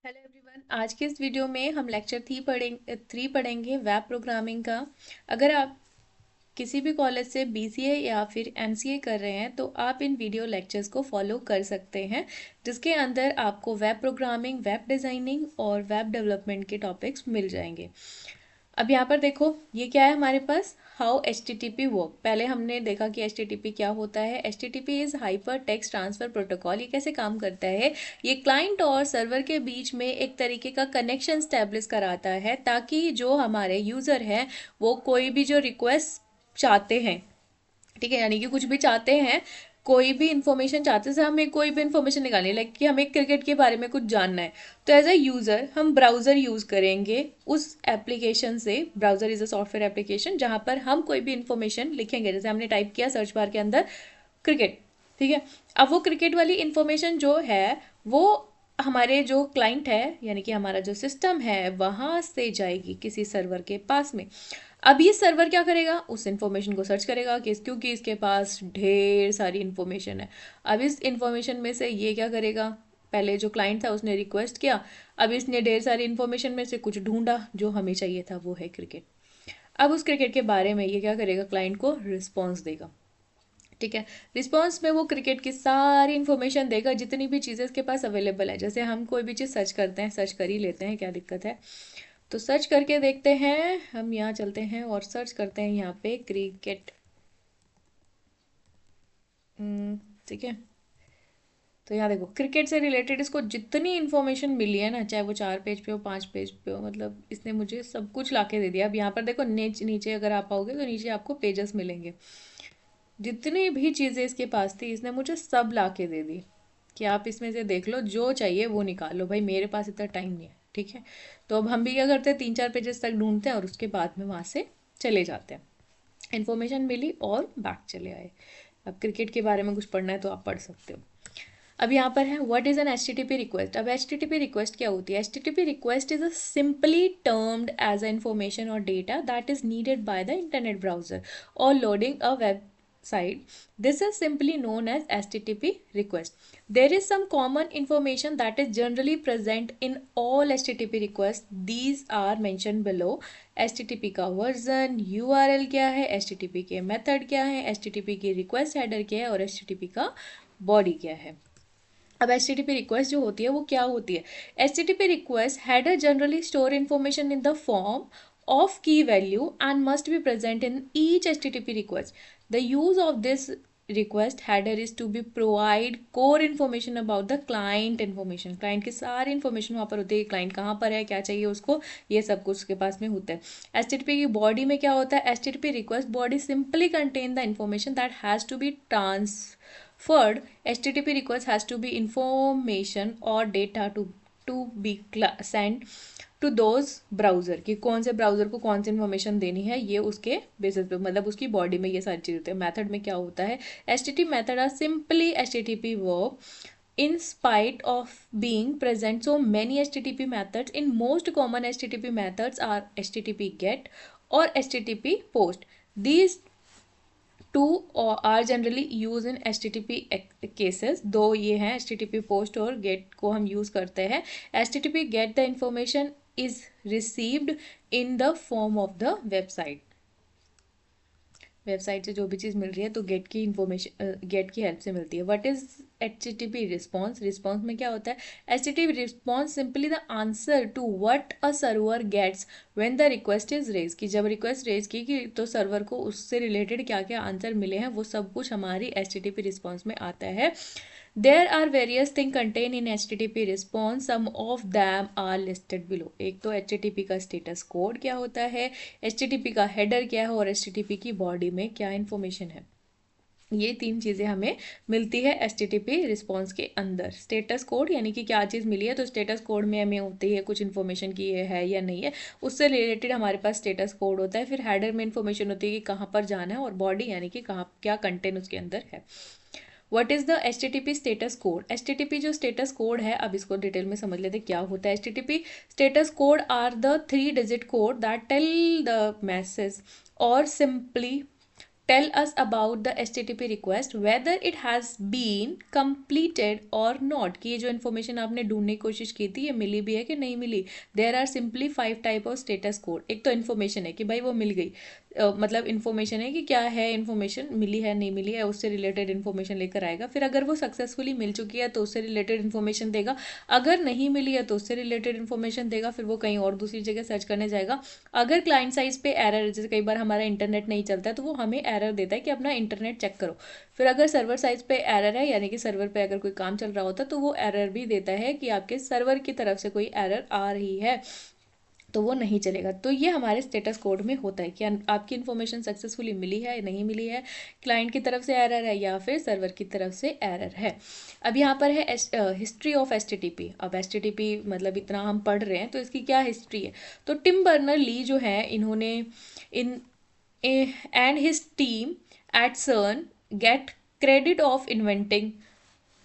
Hello everyone. आज के इस वीडियो में हम लेक्चर थ्री पढ़ेंगे वेब प्रोग्रामिंग का। अगर आप किसी भी कॉलेज से बीसीए या फिर एमसीए कर रहे हैं तो आप इन वीडियो लेक्चर्स को फॉलो कर सकते हैं, जिसके अंदर आपको वेब प्रोग्रामिंग, वेब डिज़ाइनिंग और वेब डेवलपमेंट के टॉपिक्स मिल जाएंगे। अब यहाँ पर देखो, ये क्या है हमारे पास, how H T T P work. पहले हमने देखा कि एच टी टी पी क्या होता है। H T T P is hyper text transfer protocol. ये कैसे काम करता है, ये क्लाइंट और सर्वर के बीच में एक तरीके का कनेक्शन स्टैब्लिश कराता है, ताकि जो हमारे यूज़र हैं वो कोई भी जो रिक्वेस्ट चाहते हैं, ठीक है, यानी कि कुछ भी चाहते हैं, कोई भी इंफॉर्मेशन चाहते हैं, जैसे हमें कोई भी इंफॉर्मेशन निकालनी है, लाइक कि हमें क्रिकेट के बारे में कुछ जानना है, तो एज अ यूज़र हम ब्राउज़र यूज़ करेंगे उस एप्लीकेशन से। Browser is a software application जहाँ पर हम कोई भी इंफॉर्मेशन लिखेंगे, जैसे हमने टाइप किया सर्च बार के अंदर क्रिकेट, ठीक है। अब वो क्रिकेट वाली इंफॉर्मेशन जो है वो हमारे जो क्लाइंट है, यानी कि हमारा जो सिस्टम है, वहाँ से जाएगी किसी सर्वर के पास में। अब ये सर्वर क्या करेगा, उस इंफॉर्मेशन को सर्च करेगा क्योंकि इसके पास ढेर सारी इंफॉर्मेशन है। अब इस इंफॉर्मेशन में से ये क्या करेगा, पहले जो क्लाइंट था उसने रिक्वेस्ट किया, अब इसने ढेर सारी इंफॉर्मेशन में से कुछ ढूंढा, जो हमें चाहिए था वो है क्रिकेट। अब उस क्रिकेट के बारे में ये क्या करेगा, क्लाइंट को रिस्पॉन्स देगा, ठीक है। रिस्पॉन्स में वो क्रिकेट की सारी इन्फॉर्मेशन देगा, जितनी भी चीज़ें उसके पास अवेलेबल है। जैसे हम कोई भी चीज़ सर्च करते हैं, सर्च कर ही लेते हैं, क्या दिक्कत है। तो सर्च करके देखते हैं, हम यहाँ चलते हैं और सर्च करते हैं यहाँ पे क्रिकेट, ठीक है। तो यहाँ देखो, क्रिकेट से रिलेटेड इसको जितनी इन्फॉर्मेशन मिली है ना, चाहे वो 4 पेज पे हो, 5 पेज पे हो, मतलब इसने मुझे सब कुछ ला के दे दिया। अब यहाँ पर देखो, नीचे अगर आप आओगे तो नीचे आपको पेजेस मिलेंगे। जितनी भी चीज़ें इसके पास थी इसने मुझे सब ला के दे दी कि आप इसमें से देख लो, जो चाहिए वो निकाल लो। भाई मेरे पास इतना टाइम नहीं है, ठीक है। तो अब हम भी क्या करते हैं, 3-4 पेजेस तक ढूंढते हैं और उसके बाद में वहाँ से चले जाते हैं। इन्फॉर्मेशन मिली और बैक चले आए। अब क्रिकेट के बारे में कुछ पढ़ना है तो आप पढ़ सकते हो। अब यहाँ पर है, what is an H T T P request. अब H T T P request क्या होती है, H T T P request is a simply termed as a information और data that is needed by the internet browser और loading a web side. This is simply known as HTTP request. There is some common information that is generally present in all HTTP requests. These are mentioned below. HTTP का version, URL क्या है, HTTP के method क्या है, HTTP की request header क्या है और HTTP का बॉडी क्या है। अब H T T P request जो होती है वो क्या होती है, H T T P request header generally store information in the form of key value and must be present in each HTTP request. The use of this request header is to be provide core information about the client information. client की सारी information वहाँ पर होती है, client कहाँ पर है, क्या चाहिए उसको, ये सब कुछ उसके पास में होता है। HTTP की body में क्या होता है, HTTP request body simply contain the information that has to be transferred. HTTP request has to be information or data to be sent to those browser, कि कौन से ब्राउज़र को कौन सी इन्फॉर्मेशन देनी है, ये उसके बेसिस पे, मतलब उसकी बॉडी में ये सारी चीज़ होती है। मैथड में क्या होता है, H T T method are simply H T T P work in spite of being present so many http methods. In most common http methods are http get or http post. These two are generally used in http cases, दो ये हैं, http post और get को हम use करते हैं। http get the information is received in the form of the website. Website से जो भी चीज़ मिल रही है तो गेट की इन्फॉर्मेशन गेट की हेल्प से मिलती है। What is H T T P response, response में क्या होता है, H T T P response simply the answer to what a server gets when the request is raise, कि जब रिक्वेस्ट रेज की कि तो सर्वर को उससे रिलेटेड क्या क्या आंसर मिले हैं वो सब कुछ हमारी H T T P response में आता है। There are various things contained in HTTP response. Some of them are listed below. एक तो HTTP का स्टेटस कोड क्या होता है, HTTP का हेडर क्या है और HTTP की बॉडी में क्या इन्फॉर्मेशन है। ये तीन चीज़ें हमें मिलती है H T T P response के अंदर। स्टेटस कोड यानी कि क्या चीज़ मिली है, तो स्टेटस कोड में हमें होती है कुछ इन्फॉर्मेशन की ये है या नहीं है, उससे रिलेटेड हमारे पास स्टेटस कोड होता है। फिर हेडर में इन्फॉर्मेशन होती है कि कहाँ पर जाना है, और बॉडी यानी कि कहाँ क्या कंटेंट उसके अंदर है। What is the H T T P status code, H T T P जो स्टेटस कोड है, अब इसको डिटेल में समझ लेते क्या होता है। H T T P status code are the 3 digit code that tell the message और simply tell us about the HTTP request whether it has been completed or not, कि ये जो इन्फॉर्मेशन आपने ढूंढने की कोशिश की थी ये मिली भी है कि नहीं मिली. There are simply 5 type of status code. एक तो इन्फॉर्मेशन है कि भाई वो मिल गई, मतलब इन्फॉर्मेशन है कि क्या है, इन्फॉर्मेशन मिली है नहीं मिली है, उससे रिलेटेड इन्फॉर्मेशन लेकर आएगा. फिर अगर वो सक्सेसफुली मिल चुकी है तो उससे रिलेटेड इन्फॉर्मेशन देगा, अगर नहीं मिली है तो उससे रिलेटेड इन्फॉर्मेशन देगा, फिर वो कहीं और दूसरी जगह सर्च करने जाएगा. अगर क्लाइंट साइज पे एरर, जैसे कई बार हमारा इंटरनेट नहीं चलता है तो वो हमें एरर देता है कि अपना इंटरनेट चेक करो. फिर अगर सर्वर साइज पे एरर है, यानी कि सर्वर पे अगर कोई काम चल रहा होता है तो वो एरर भी देता है कि आपके सर्वर की तरफ से कोई एरर आ रही है, तो वो नहीं चलेगा. तो ये हमारे स्टेटस कोड में होता है कि आपकी इन्फॉर्मेशन सक्सेसफुली मिली है या नहीं मिली है, क्लाइंट की तरफ से एरर है या फिर सर्वर की तरफ से एरर है. अब यहाँ पर है हिस्ट्री ऑफ HTTP. अब HTTP मतलब इतना हम पढ़ रहे हैं तो इसकी क्या हिस्ट्री है. तो टिम बर्नर ली जो है, इन्होंने इन and his team at CERN get credit of inventing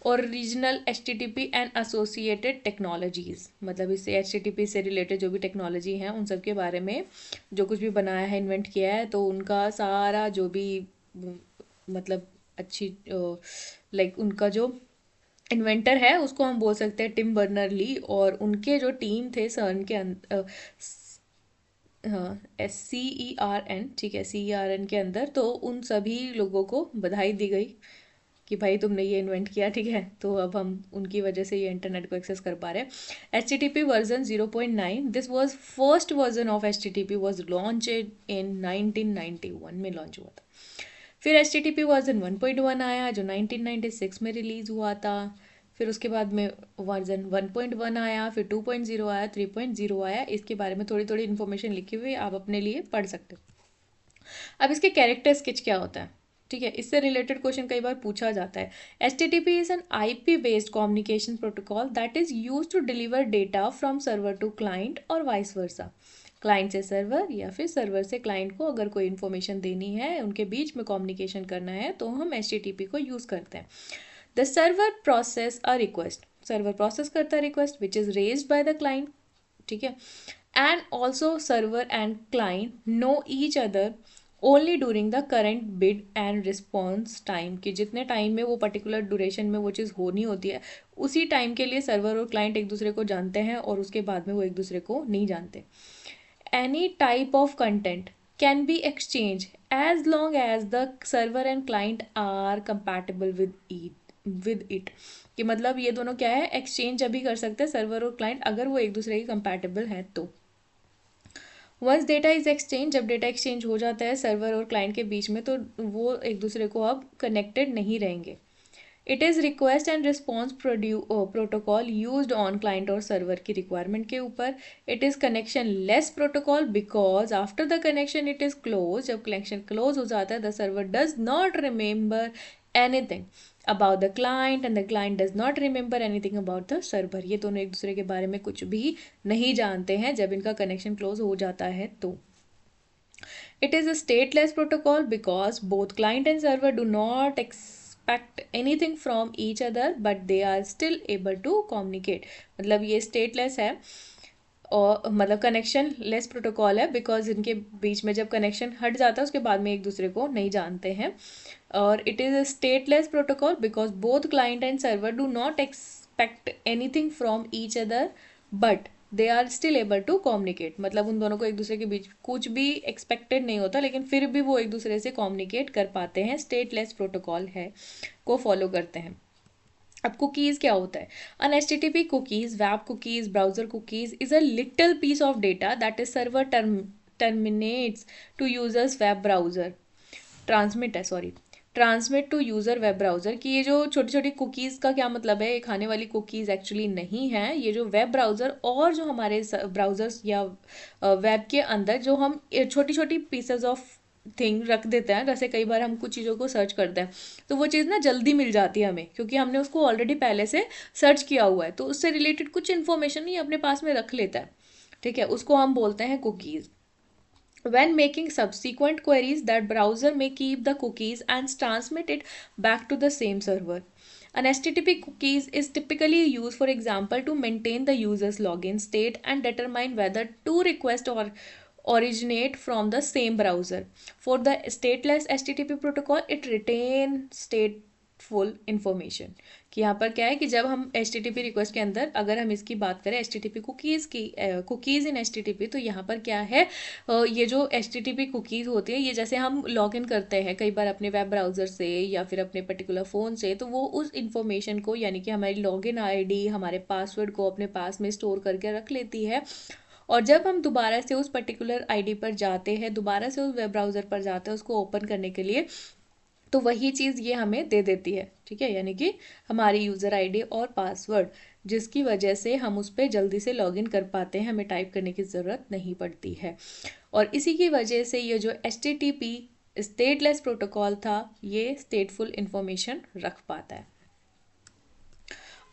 original HTTP and associated technologies. मतलब इससे HTTP से रिलेटेड जो भी टेक्नोलॉजी हैं उन सब के बारे में जो कुछ भी बनाया है, इन्वेंट किया है, तो उनका सारा जो भी मतलब अच्छी लाइक उनका जो इन्वेंटर है उसको हम बोल सकते हैं टिम बर्नर ली. और उनके जो टीम थे CERN के हाँ CERN, ठीक है, CERN के अंदर, तो उन सभी लोगों को बधाई दी गई कि भाई तुमने ये इन्वेंट किया, ठीक है. तो अब हम उनकी वजह से ये इंटरनेट को एक्सेस कर पा रहे हैं. HTTP version 0.9, this was first version of HTTP was launched in 1991 में लॉन्च हुआ था. फिर HTTP वर्जन 1.1 आया जो 1996 में रिलीज़ हुआ था. फिर उसके बाद में वर्जन 1.1 आया, फिर 2.0 आया, 3.0 आया. इसके बारे में थोड़ी थोड़ी इन्फॉर्मेशन लिखी हुई आप अपने लिए पढ़ सकते हो. अब इसके कैरेक्टर स्केच क्या होता है, ठीक है, इससे रिलेटेड क्वेश्चन कई बार पूछा जाता है. HTTP is an IP based communication protocol that is use to deliver data from server to client और वाइस वर्सा. क्लाइंट से सर्वर या फिर सर्वर से क्लाइंट को अगर कोई इन्फॉर्मेशन देनी है, उनके बीच में कम्युनिकेशन करना है, तो हम HTTP को यूज़ करते हैं. The server process a request, server process करता है request which is raised by the client, ठीक है. And also server and client know each other only during the current bid and response time, कि जितने time में वो particular duration में वो चीज़ होनी होती है उसी टाइम के लिए सर्वर और क्लाइंट एक दूसरे को जानते हैं और उसके बाद में वो एक दूसरे को नहीं जानते. Any type of content can be exchange as long as the server and client are compatible with it, कि मतलब ये दोनों क्या है, एक्सचेंज अभी कर सकते हैं सर्वर और क्लाइंट अगर वो एक दूसरे के कंपैटिबल हैं तो. वंस डेटा इज एक्सचेंज, जब डेटा एक्सचेंज हो जाता है सर्वर और क्लाइंट के बीच में, तो वो एक दूसरे को अब कनेक्टेड नहीं रहेंगे. It is request and response protocol used on client और सर्वर की रिक्वायरमेंट के ऊपर. It is connection less protocol because after the connection it is close, जब कनेक्शन क्लोज हो जाता है the server does not remember anything about the client and the client does not remember anything about the server. ये दोनों एक दूसरे के बारे में कुछ भी नहीं जानते हैं जब इनका कनेक्शन क्लोज हो जाता है तो. It is a stateless protocol because both client and server do not expect anything from each other but they are still able to communicate. मतलब ये stateless है और मतलब कनेक्शन लेस प्रोटोकॉल है बिकॉज इनके बीच में जब कनेक्शन हट जाता है उसके बाद में एक दूसरे को नहीं जानते हैं. और it is a stateless protocol because both client and server do not expect anything from each other but they are still able to communicate. मतलब उन दोनों को एक दूसरे के बीच कुछ भी एक्सपेक्टेड नहीं होता लेकिन फिर भी वो एक दूसरे से कम्युनिकेट कर पाते हैं. स्टेटलेस प्रोटोकॉल है को फॉलो करते हैं. अब कुकीज़ क्या होता है. An HTTP cookies, web cookies, browser cookies is a little piece of data that is server terminates to users web browser transmit to user web browser. कि ये जो छोटी छोटी कुकीज़ का क्या मतलब है, ये खाने वाली कुकीज़ एक्चुअली नहीं है. ये जो वेब ब्राउज़र और जो हमारे ब्राउज़र्स या वेब के अंदर जो हम छोटी छोटी पीसेज ऑफ थिंग रख देते हैं, जैसे कई बार हम कुछ चीज़ों को सर्च करते हैं तो वो चीज़ ना जल्दी मिल जाती है हमें क्योंकि हमने उसको ऑलरेडी पहले से सर्च किया हुआ है, तो उससे रिलेटेड कुछ इन्फॉर्मेशन ही अपने पास में रख लेता है, ठीक है, उसको हम बोलते हैं cookies. When making subsequent queries, that browser may keep the cookies and transmit it back to the same server. An HTTP cookies is typically used, for example, to maintain the user's login state and determine whether two requests originate from the same browser. For the stateless HTTP protocol, it retain stateful information. कि यहाँ पर क्या है कि जब हम HTTP request के अंदर अगर हम इसकी बात करें HTTP कुकीज़ की, कुकीज़ इन HTTP, तो यहाँ पर क्या है, ये जो HTTP कुकीज़ होती है, ये जैसे हम लॉग इन करते हैं कई बार अपने वेब ब्राउज़र से या फिर अपने पर्टिकुलर फ़ोन से, तो वो उस इन्फॉर्मेशन को यानी कि हमारी लॉगिन आईडी, हमारे पासवर्ड को अपने पास में स्टोर करके रख लेती है। और जब हम दोबारा से उस पर्टिकुलर आईडी पर जाते हैं, दोबारा से उस वेब ब्राउज़र पर जाते हैं उसको ओपन करने के लिए, तो वही चीज़ ये हमें दे देती है, ठीक है, यानी कि हमारी यूज़र आईडी और पासवर्ड, जिसकी वजह से हम उस पर जल्दी से लॉगिन कर पाते हैं, हमें टाइप करने की ज़रूरत नहीं पड़ती है। और इसी की वजह से ये जो HTTP स्टेटलेस प्रोटोकॉल था, ये स्टेटफुल इंफॉर्मेशन रख पाता है।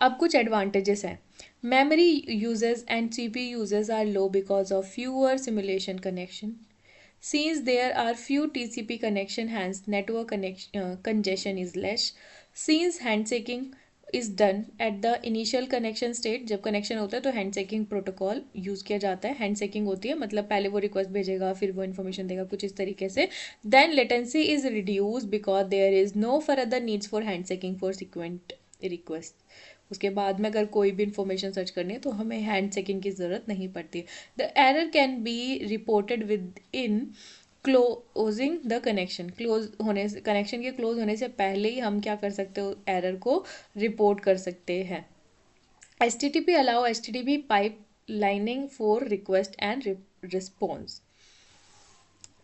अब कुछ एडवांटेजेस हैं। Memory uses and CPU uses are low because of fewer simulation connection. Since there are few TCP connection, hence network congestion is less. Since handshaking is done at the initial connection state, जब connection होता है तो handshaking protocol use किया जाता है। Handshaking होती है मतलब पहले वो रिक्वेस्ट भेजेगा फिर वो इन्फॉर्मेशन देगा, कुछ इस तरीके से. Then latency is reduce because there is no further needs for handshaking for sequent request. उसके बाद में अगर कोई भी इंफॉर्मेशन सर्च करनी है तो हमें हैंड चेकिंग की ज़रूरत नहीं पड़ती. The error can be reported with in closing the connection. Close होने से, कनेक्शन के क्लोज होने से पहले ही हम क्या कर सकते हो, एरर को रिपोर्ट कर सकते हैं. HTTP allow HTTP pipe lining for request and response.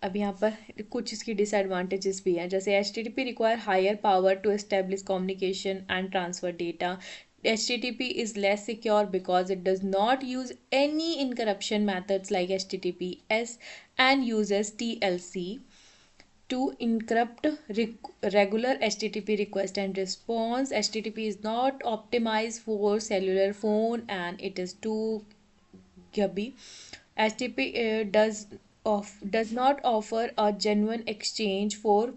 अब यहाँ पर कुछ इसकी डिसएडवांटेजेस भी हैं, जैसे HTTP require higher power to establish communication and transfer data. HTTP is less secure because it does not use any encryption methods like HTTPS and uses TLC to encrypt regular HTTP request and response. HTTP is not optimized for cellular phone and it is too gubby. HTTP does not offer a genuine exchange for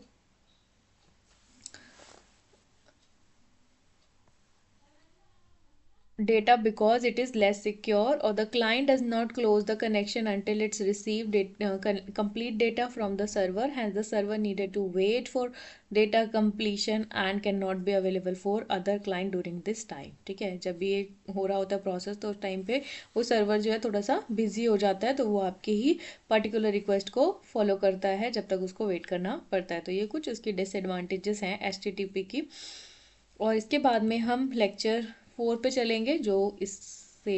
data because it is less secure, or the client does not close the connection until it's received complete data from the server. Hence the server needed to wait for data completion and cannot be available for other client during this time. ठीक है, जब ये हो रहा होता है process तो उस टाइम पे वो सर्वर जो है थोड़ा सा बिजी हो जाता है, तो वो आपकी ही पर्टिकुलर रिक्वेस्ट को फॉलो करता है जब तक उसको वेट करना पड़ता है. तो ये कुछ उसकी डिसएडवांटेजेस हैं HTTP की. और इसके बाद में हम लेक्चर 4 पे चलेंगे जो इससे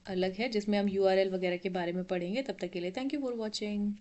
अलग है, जिसमें हम URL वगैरह के बारे में पढ़ेंगे. तब तक के लिए थैंक यू फॉर वॉचिंग.